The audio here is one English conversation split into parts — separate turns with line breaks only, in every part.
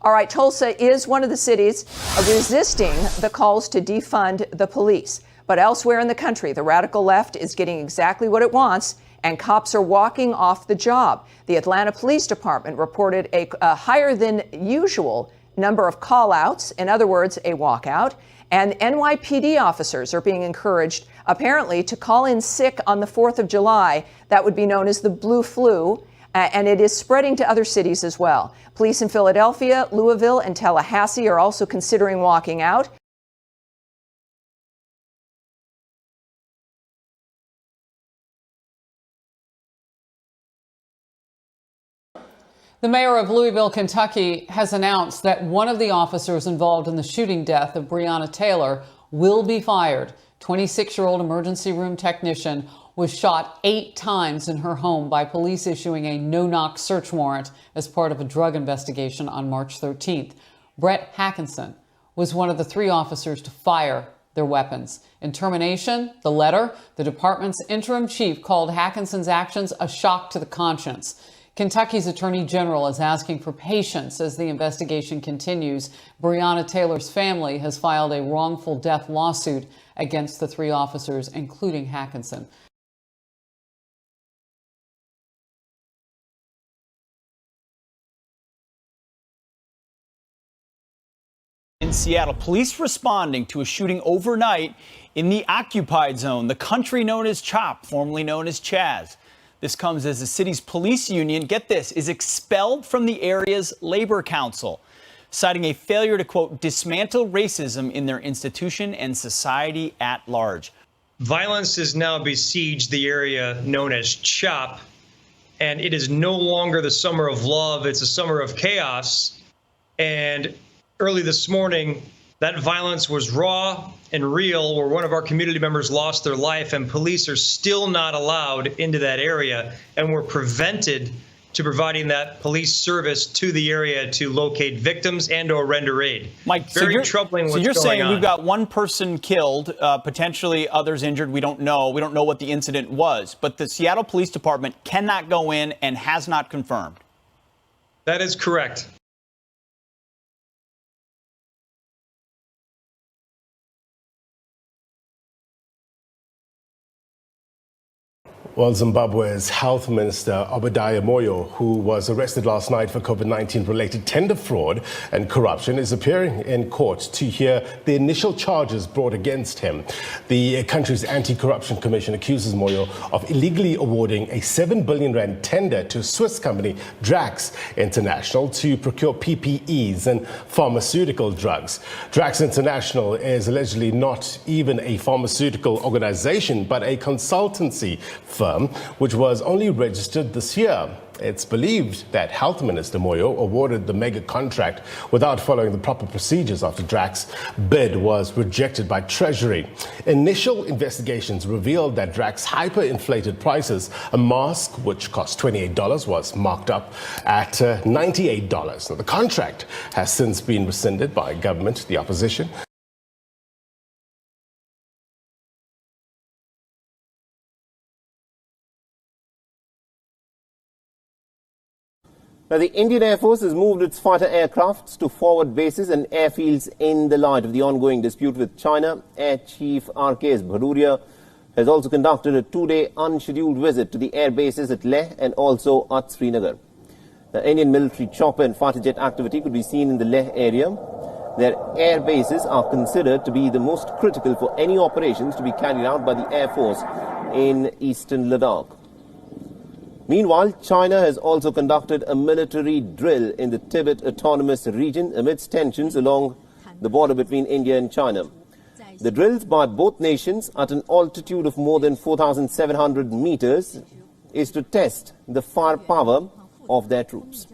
All right, Tulsa is one of the cities resisting the calls to defund the police. But elsewhere in the country, the radical left is getting exactly what it wants, and cops are walking off the job. The Atlanta Police Department reported a higher than usual number of call-outs, in other words, a walkout. And NYPD officers are being encouraged, apparently, to call in sick on the 4th of July. That would be known as the blue flu, and it is spreading to other cities as well. Police in Philadelphia, Louisville, and Tallahassee are also considering walking out.
The mayor of Louisville, Kentucky, has announced that one of the officers involved in the shooting death of Breonna Taylor will be fired. 26-year-old emergency room technician was shot 8 times in her home by police issuing a no-knock search warrant as part of a drug investigation on March 13th. Brett Hackinson was one of the 3 officers to fire their weapons. In termination, the letter, the department's interim chief called Hackinson's actions a shock to the conscience. Kentucky's Attorney General is asking for patience as the investigation continues. Breonna Taylor's family has filed a wrongful death lawsuit against the 3 officers, including Hackinson.
In Seattle, police responding to a shooting overnight in the occupied zone, the country known as CHOP, formerly known as Chaz. This comes as the city's police union, get this, is expelled from the area's labor council, citing a failure to, quote, dismantle racism in their institution and society at large.
Violence has now besieged the area known as CHOP, and it is no longer the summer of love, it's a summer of chaos. And early this morning, that violence was raw and real, where one of our community members lost their life, and police are still not allowed into that area, and we're prevented to providing that police service to the area to locate victims and or render aid.
Mike,
very troubling what's going on.
So you're saying we've got 1 person killed, potentially others injured. We don't know. We don't know what the incident was, but the Seattle Police Department cannot go in and has not confirmed.
That is correct.
Well, Zimbabwe's Health Minister Obadiah Moyo, who was arrested last night for COVID-19 related tender fraud and corruption, is appearing in court to hear the initial charges brought against him. The country's anti-corruption commission accuses Moyo of illegally awarding a 7 billion rand tender to Swiss company Drax International to procure PPEs and pharmaceutical drugs. Drax International is allegedly not even a pharmaceutical organization, but a consultancy firm, which was only registered this year. It's believed that Health Minister Moyo awarded the mega contract without following the proper procedures after Drax's bid was rejected by Treasury. Initial investigations revealed that Drax's hyperinflated prices, a mask which cost $28, was marked up at $98. Now, the contract has since been rescinded by government, the opposition.
Now, the Indian Air Force has moved its fighter aircrafts to forward bases and airfields in the light of the ongoing dispute with China. Air Chief R.K.S. Bhaduria has also conducted a 2-day unscheduled visit to the air bases at Leh and also at Srinagar. The Indian military chopper and fighter jet activity could be seen in the Leh area. Their air bases are considered to be the most critical for any operations to be carried out by the Air Force in eastern Ladakh. Meanwhile, China has also conducted a military drill in the Tibet Autonomous Region amidst tensions along the border between India and China. The drills by both nations at an altitude of more than 4,700 meters is to test the firepower of their troops.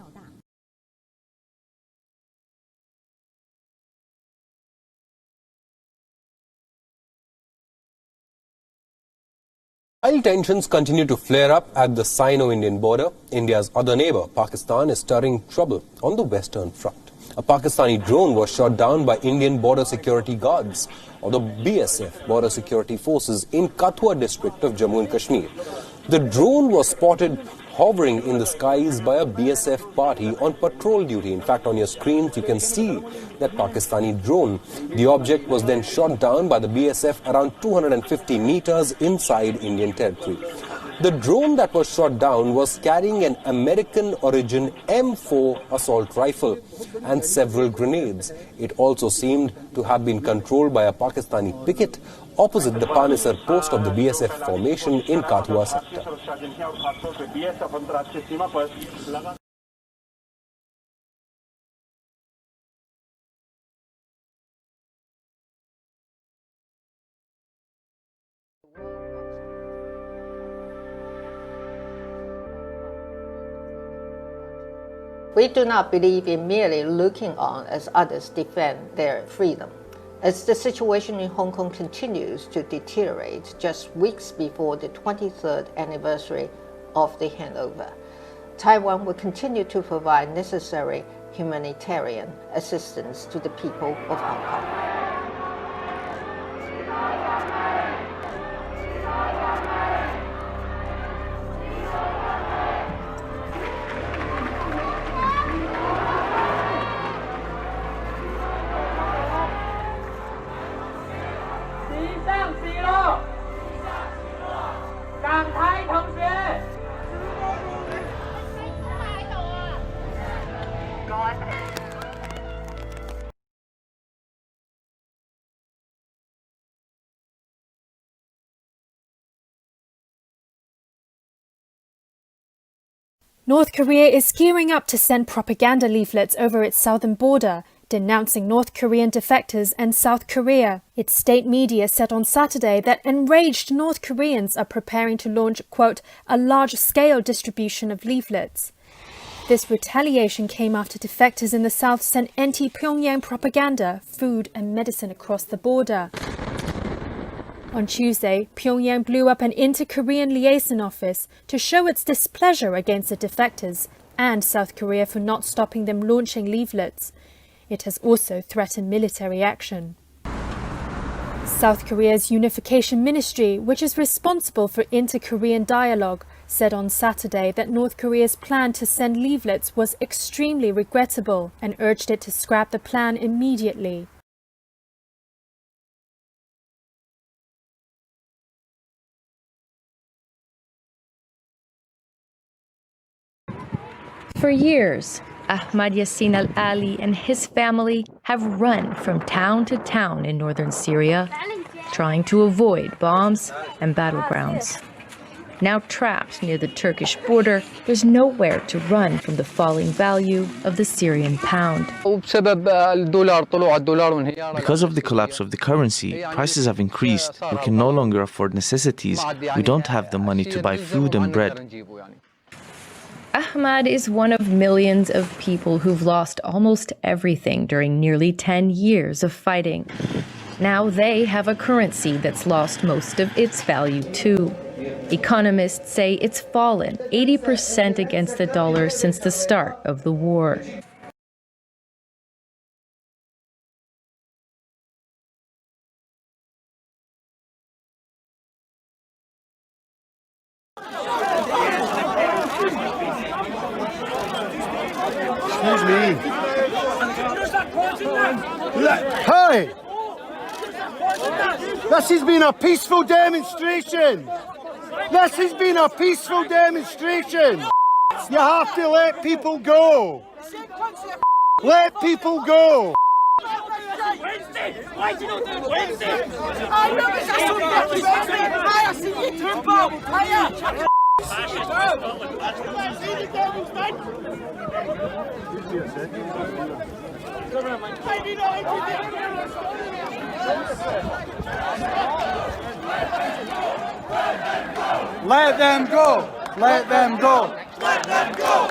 While tensions continue to flare up at the Sino-Indian border, India's other neighbor, Pakistan, is stirring trouble on the western front. A Pakistani drone was shot down by Indian border security guards or the BSF border security forces in Kathua district of Jammu and Kashmir. The drone was spotted hovering in the skies by a BSF party on patrol duty. In fact, on your screens, you can see that Pakistani drone. The object was then shot down by the BSF around 250 meters inside Indian territory. The drone that was shot down was carrying an American-origin M4 assault rifle and several grenades. It also seemed to have been controlled by a Pakistani picket opposite the Panisar post of the BSF formation in Kathua sector.
We do not believe in merely looking on as others defend their freedom. As the situation in Hong Kong continues to deteriorate just weeks before the 23rd anniversary of the handover, Taiwan will continue to provide necessary humanitarian assistance to the people of Hong Kong.
North Korea is gearing up to send propaganda leaflets over its southern border, denouncing North Korean defectors and South Korea. Its state media said on Saturday that enraged North Koreans are preparing to launch, quote, a large-scale distribution of leaflets. This retaliation came after defectors in the south sent anti-Pyongyang propaganda, food and medicine across the border. On Tuesday, Pyongyang blew up an inter-Korean liaison office to show its displeasure against the defectors and South Korea for not stopping them launching leaflets. It has also threatened military action. South Korea's Unification Ministry, which is responsible for inter-Korean dialogue, said on Saturday that North Korea's plan to send leaflets was extremely regrettable and urged it to scrap the plan immediately.
For years, Ahmad Yassin al-Ali and his family have run from town to town in northern Syria, trying to avoid bombs and battlegrounds. Now trapped near the Turkish border, there's nowhere to run from the falling value of the Syrian pound.
Because of the collapse of the currency, prices have increased. We can no longer afford necessities. We don't have the money to buy food and bread.
Ahmad is one of millions of people who've lost almost everything during nearly 10 years of fighting. Now they have a currency that's lost most of its value too. Economists say it's fallen 80% against the dollar since the start of the war.
Excuse me. Hey! This has been a peaceful demonstration. This has been a peaceful demonstration. You have to let people go. Let people go. Let them go. Let them go. Let them go.